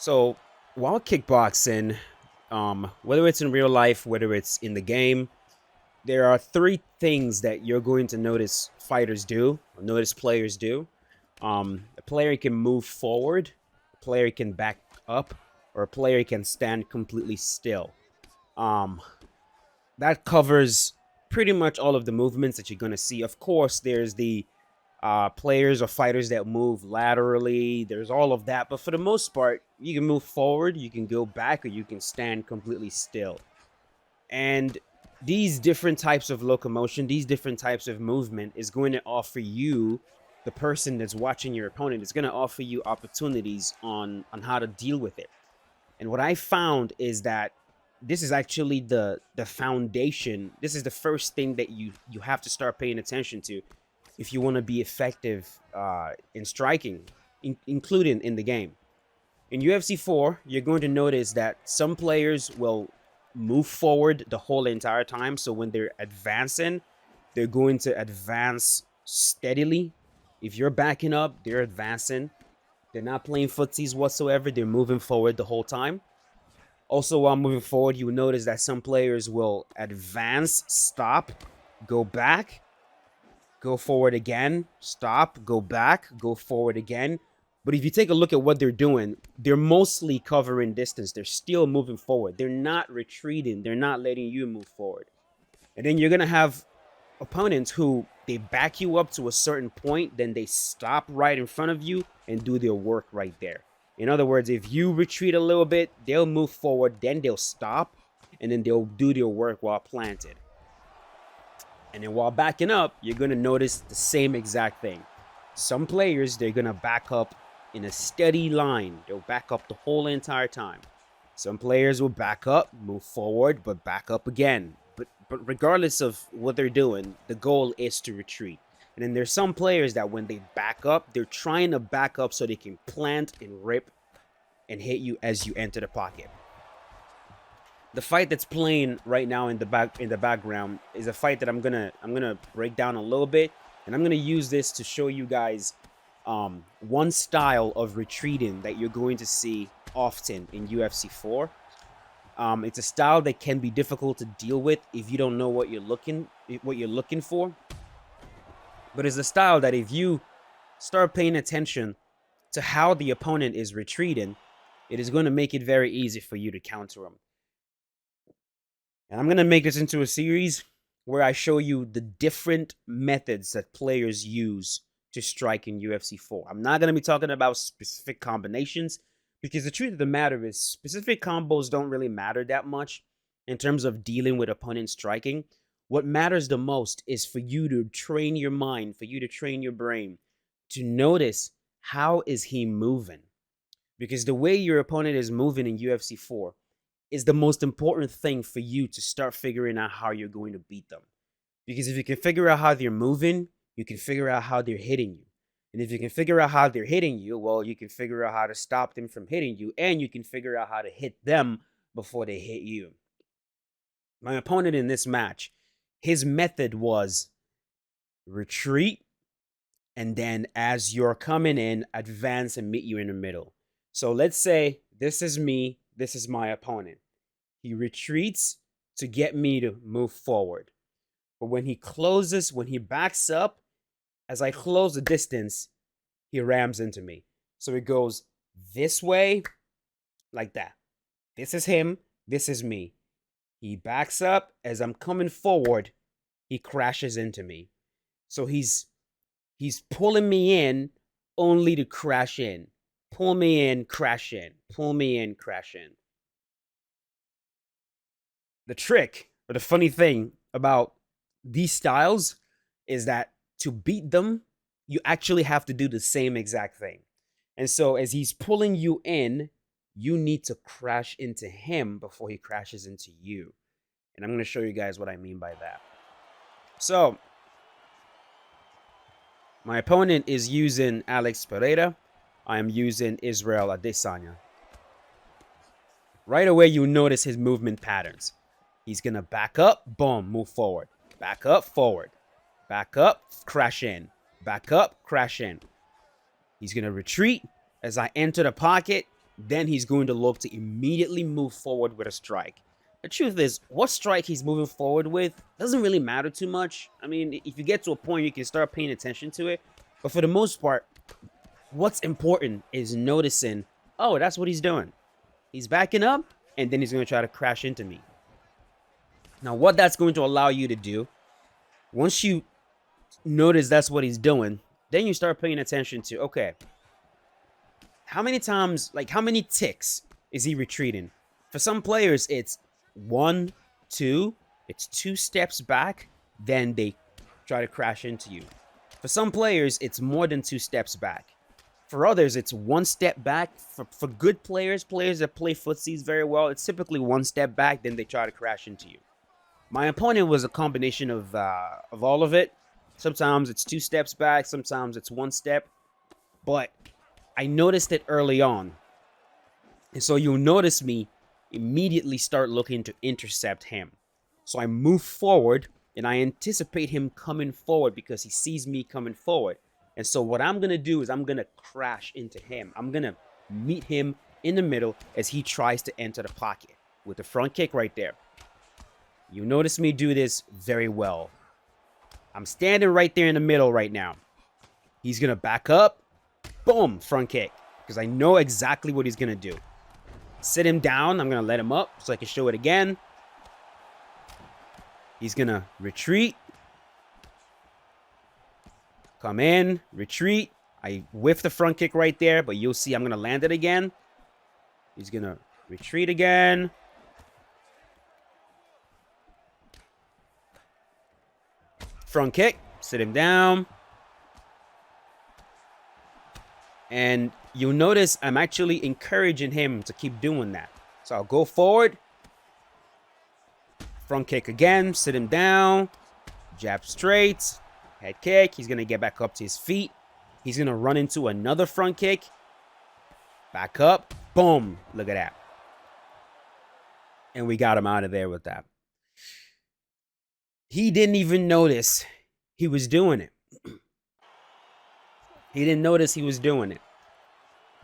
So while kickboxing, whether it's in real life, whether it's in the game, there are three things that you're going to notice fighters do, or notice players do. A player can move forward, a player can back up, or a player can stand completely still. Um, that covers pretty much all of the movements that you're going to see. Of course, there's the players or fighters that move laterally. There's all of that, but for the most part, you can move forward, you can go back, or you can stand completely still. And these different types of locomotion, these different types of movement is going to offer you, the person that's watching your opponent, is going to offer you opportunities on how to deal with it. And what I found is that this is actually the foundation. This is the first thing that you have to start paying attention to if you want to be effective in striking, including in the game. In UFC 4, you're going to notice that some players will move forward the whole entire time. So when they're advancing, they're going to advance steadily. If you're backing up, they're advancing. They're not playing footsies whatsoever. They're moving forward the whole time. Also, while moving forward, you will notice that some players will advance, stop, go back, go forward again, stop, go back, go forward again. But if you take a look at what they're doing, they're mostly covering distance. They're still moving forward. They're not retreating. They're not letting you move forward. And then you're going to have opponents who they back you up to a certain point, then they stop right in front of you and do their work right there. In other words, if you retreat a little bit, they'll move forward, then they'll stop, and then they'll do their work while planted. And then while backing up, you're going to notice the same exact thing. Some players, they're going to back up in a steady line. They'll back up the whole entire time. Some players will back up, move forward, but back up again. But regardless of what they're doing, the goal is to retreat. And then there's some players that when they back up, they're trying to back up so they can plant and rip and hit you as you enter the pocket. The fight that's playing right now in the background is a fight that I'm gonna break down a little bit, and I'm gonna use this to show you guys one style of retreating that you're going to see often in UFC 4. It's a style that can be difficult to deal with if you don't know what you're looking for. But it's a style that if you start paying attention to how the opponent is retreating, it is going to make it very easy for you to counter them. And I'm going to make this into a series where I show you the different methods that players use to strike in UFC 4. I'm not going to be talking about specific combinations because the truth of the matter is specific combos don't really matter that much in terms of dealing with opponent striking. What matters the most is for you to train your mind, for you to train your brain to notice how is he moving. Because the way your opponent is moving in UFC 4 is the most important thing for you to start figuring out how you're going to beat them. Because if you can figure out how they're moving, you can figure out how they're hitting you. And if you can figure out how they're hitting you, well, you can figure out how to stop them from hitting you, and you can figure out how to hit them before they hit you. My opponent in this match, his method was retreat, and then as you're coming in, advance and meet you in the middle. So let's say this is me, this is my opponent. He retreats to get me to move forward. But when he backs up, as I close the distance, he rams into me. So it goes this way, like that. This is him, this is me. He backs up. As I'm coming forward, he crashes into me. So he's pulling me in only to crash in. Pull me in, crash in. Pull me in, crash in. The trick, or the funny thing about these styles is that to beat them, you actually have to do the same exact thing. And so as he's pulling you in, you need to crash into him before he crashes into you. And I'm going to show you guys what I mean by that. So my opponent is using Alex Pereira. I am using Israel Adesanya. Right away, you notice his movement patterns. He's going to back up, boom, move forward. Back up, forward. Back up, crash in. Back up, crash in. He's going to retreat as I enter the pocket, then he's going to look to immediately move forward with a strike. The truth is, what strike he's moving forward with doesn't really matter too much. I mean, if you get to a point, you can start paying attention to it. But for the most part, what's important is noticing, oh, that's what he's doing. He's backing up, and then he's going to try to crash into me. Now, what that's going to allow you to do, once you notice that's what he's doing, then you start paying attention to, okay, how many times, like how many ticks is he retreating? For some players, it's 1, 2, it's 2 steps back, then they try to crash into you. For some players, it's more than 2 steps back. For others, it's 1 step back. For good players, players that play footsies very well, it's typically 1 step back, then they try to crash into you. My opponent was a combination of all of it. Sometimes it's 2 steps back, sometimes it's 1 step. But I noticed it early on. And so you'll notice me immediately start looking to intercept him. So I move forward and I anticipate him coming forward because he sees me coming forward. And so what I'm going to do is I'm going to crash into him. I'm going to meet him in the middle as he tries to enter the pocket with the front kick right there. You notice me do this very well. I'm standing right there in the middle right now. He's going to back up. Boom, front kick. Because I know exactly what he's going to do. Sit him down. I'm going to let him up so I can show it again. He's going to retreat. Come in, retreat. I whiff the front kick right there, but you'll see I'm going to land it again. He's going to retreat again. Front kick. Sit him down. And you'll notice I'm actually encouraging him to keep doing that. So I'll go forward. Front kick again. Sit him down. Jab straight. Head kick. He's going to get back up to his feet. He's going to run into another front kick. Back up. Boom. Look at that. And we got him out of there with that. He didn't even notice he was doing it. He didn't notice he was doing it.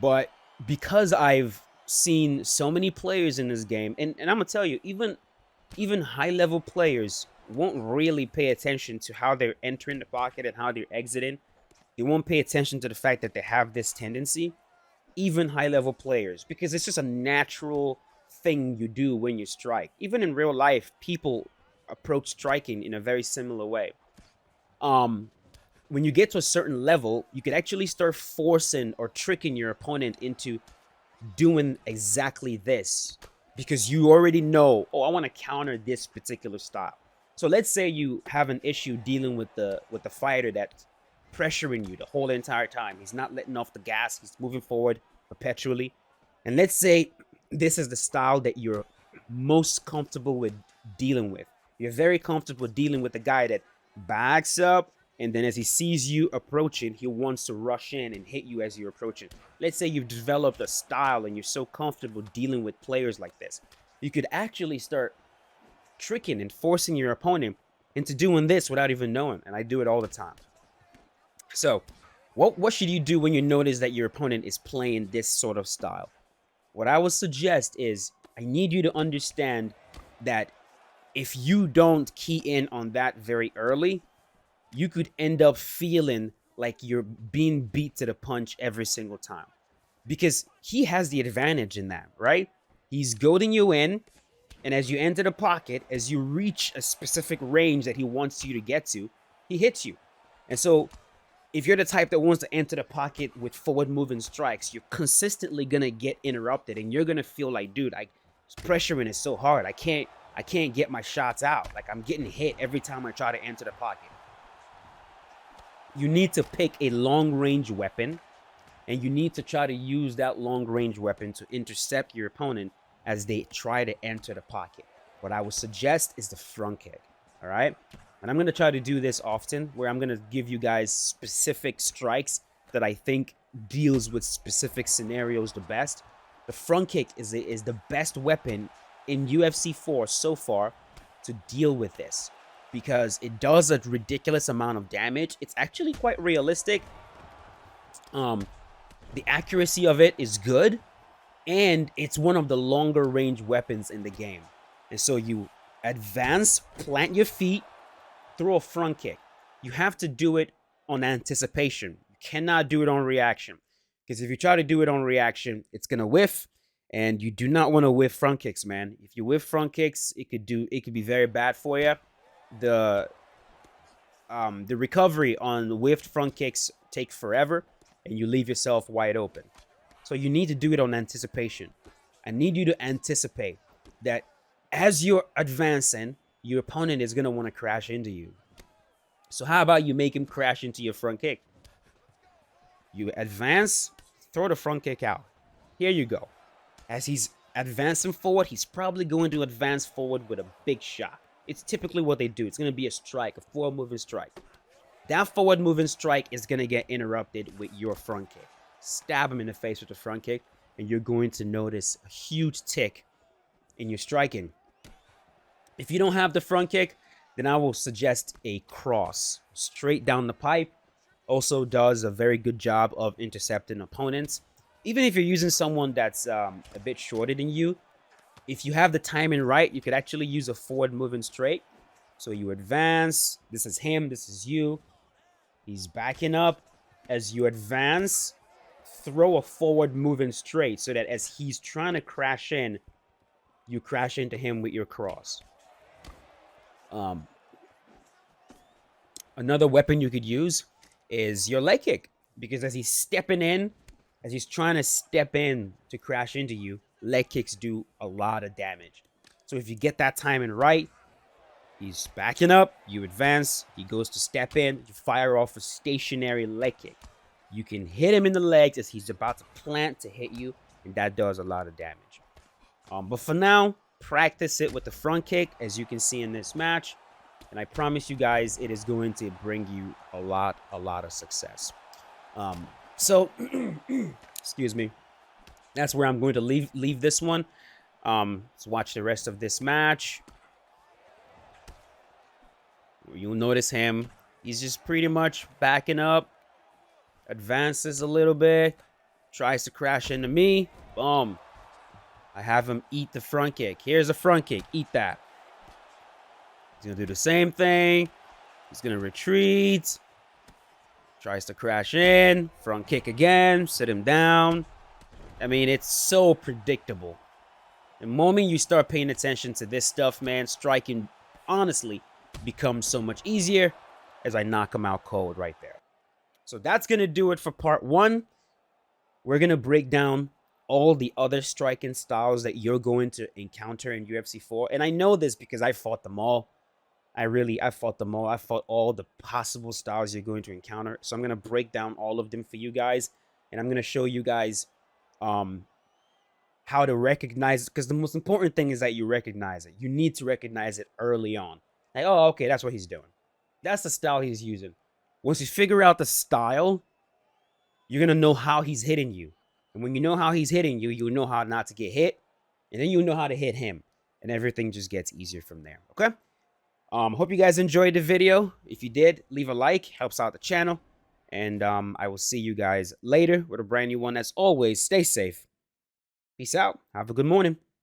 But because I've seen so many players in this game, and I'm going to tell you, even high-level players won't really pay attention to how they're entering the pocket and how they're exiting. They won't pay attention to the fact that they have this tendency. Even high-level players, because it's just a natural thing you do when you strike. Even in real life, people approach striking in a very similar way. When you get to a certain level, you can actually start forcing or tricking your opponent into doing exactly this because you already know, oh, I want to counter this particular style. So let's say you have an issue dealing with the fighter that's pressuring you the whole entire time. He's not letting off the gas. He's moving forward perpetually. And let's say this is the style that you're most comfortable with dealing with. You're very comfortable dealing with the guy that backs up, and then as he sees you approaching, he wants to rush in and hit you as you're approaching. Let's say you've developed a style and you're so comfortable dealing with players like this. You could actually start tricking and forcing your opponent into doing this without even knowing. And I do it all the time. So what should you do when you notice that your opponent is playing this sort of style? What I would suggest is I need you to understand that if you don't key in on that very early, you could end up feeling like you're being beat to the punch every single time. Because he has the advantage in that, right? He's goading you in, and as you enter the pocket, as you reach a specific range that he wants you to get to, he hits you. And so if you're the type that wants to enter the pocket with forward moving strikes, you're consistently going to get interrupted, and you're going to feel like, dude, pressuring is so hard. I can't get my shots out. Like, I'm getting hit every time I try to enter the pocket. You need to pick a long-range weapon, and you need to try to use that long-range weapon to intercept your opponent as they try to enter the pocket. What I would suggest is the front kick, all right? And I'm going to try to do this often, where I'm going to give you guys specific strikes that I think deals with specific scenarios the best. The front kick is the best weapon in UFC 4 so far to deal with this, because it does a ridiculous amount of damage. It's actually quite realistic. The accuracy of it is good. and it's one of the longer range weapons in the game. And so you advance, plant your feet, throw a front kick. You have to do it on anticipation. You cannot do it on reaction. Because if you try to do it on reaction, it's gonna whiff, and you do not want to whiff front kicks, man. If you whiff front kicks, it could be very bad for you. The recovery on whiffed front kicks take forever, and you leave yourself wide open. So you need to do it on anticipation. I need you to anticipate that as you're advancing, your opponent is gonna want to crash into you. So how about you make him crash into your front kick? You advance, throw the front kick out. Here you go. As he's advancing forward, he's probably going to advance forward with a big shot. It's typically what they do. It's going to be a strike, a forward moving strike. That forward moving strike is going to get interrupted with your front kick. Stab him in the face with the front kick, and you're going to notice a huge tick in your striking. If you don't have the front kick, then I will suggest a cross straight down the pipe. Also does a very good job of intercepting opponents. Even if you're using someone that's a bit shorter than you, if you have the timing right, you could actually use a forward moving straight. So you advance. This is him. This is you. He's backing up. As you advance, throw a forward moving straight so that as he's trying to crash in, you crash into him with your cross. Another weapon you could use is your leg kick, because as he's stepping in, as he's trying to step in to crash into you, leg kicks do a lot of damage. So if you get that timing right, he's backing up, you advance, he goes to step in, you fire off a stationary leg kick. You can hit him in the legs as he's about to plant to hit you, and that does a lot of damage. But for now, practice it with the front kick, as you can see in this match. And I promise you guys, it is going to bring you a lot of success. Excuse me. That's where I'm going to leave this one. Let's watch the rest of this match. You'll notice him. He's just pretty much backing up. Advances a little bit. Tries to crash into me. Boom. I have him eat the front kick. Here's a front kick. Eat that. He's going to do the same thing. He's going to retreat. Tries to crash in. Front kick again. Sit him down. I mean, it's so predictable. The moment you start paying attention to this stuff, man, striking honestly becomes so much easier as I knock him out cold right there. So that's going to do it for part 1. We're going to break down all the other striking styles that you're going to encounter in UFC 4. And I know this because I fought them all. I fought them all. I fought all the possible styles you're going to encounter. So I'm going to break down all of them for you guys. And I'm going to show you guys how to recognize it. Because the most important thing is that you recognize it. You need to recognize it early on. Like, oh, okay, that's what he's doing. That's the style he's using. Once you figure out the style, you're going to know how he's hitting you. And when you know how he's hitting you, you'll know how not to get hit. And then you'll know how to hit him. And everything just gets easier from there. Okay? Hope you guys enjoyed the video. If you did, leave a like. Helps out the channel. And I will see you guys later with a brand new one. As always, stay safe. Peace out. Have a good morning.